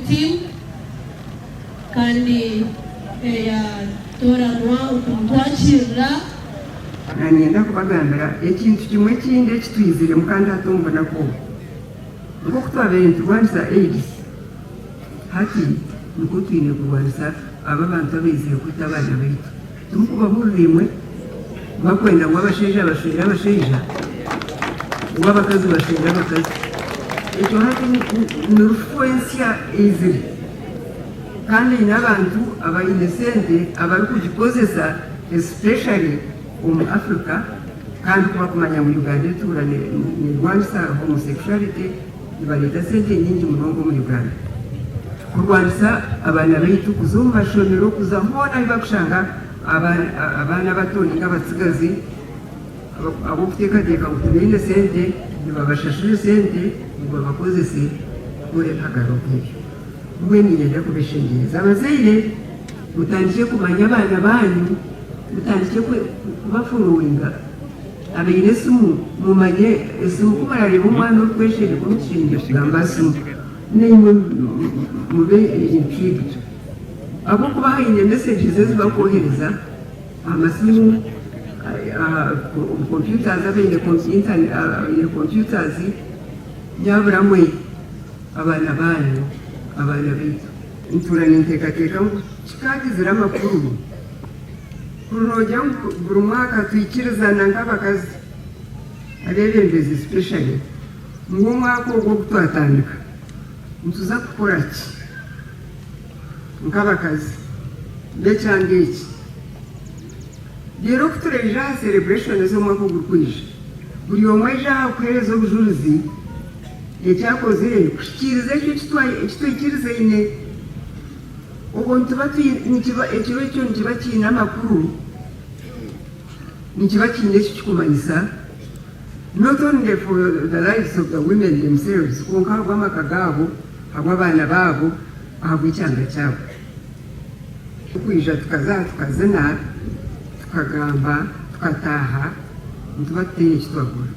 team kandi yatoranwa ukutwakirira nanienda kubagambira ekintu kimwe kindi ekitwizire mukandi atombona ko ngo kutwabere nturwanisa AIDS hati nuko twine kurwanisa aba bantu abizire kwita abana baitu tumukubaburimwe bakwenda ngo abasheja bashira abasheja ngo abakazi bashira abakazi ekyo hati n'influencia izire kandi n'abantu abayinesente abari kugikozesa especially mu Africa kandi kuba kumanya mu Uganda turane ni rwanisa homosexuality ibaleta sente nyingi murongo mu Uganda kurwanisa abana baitu kuzumba shomero kuzahona ibakushanga abana batoni nk'abatsigazi abo kutekateka kutumene sente nibabashashire sente nibabakozese kure hagaruke mwe niyenda kubeshengereza abazaire mutandike kumanya abana banyu mutandike kubafollowinga abaine esimu mumanye esimu kumarareba omwana orukweshere kumukinga kugamba asimu neimwe mube intrigued abo kuba haine messages ezibakohereza amasimu computers abaine computers nyaburamwe abana banyu abana baitu nturane nteekateeka ngu kikagizira amakuru kurunojya buri mwaka twikirizana nk'abakazi abebembezi especially ng'umwaka ogwo gutwatandika ntuza kukora ki nk'abakazi bekyanga eki rero kutureja aha celebration ez'omwaka ogurikwija buri omwe aija aha kuheereza obujulizi ekyakozire kushikiriza ekyo ekitwikirizaine obwo ekiro ekyo nikiba kiine amakuru nikiba kiine eki kikumanyisa not only for the lives of the women themselves konka habw'amaka gaabo habw'abaana baabo ahabw'ekyanga kyabo tukwija tukaza tukazina tukagamba tukataaha nituba tutaine ekitwagura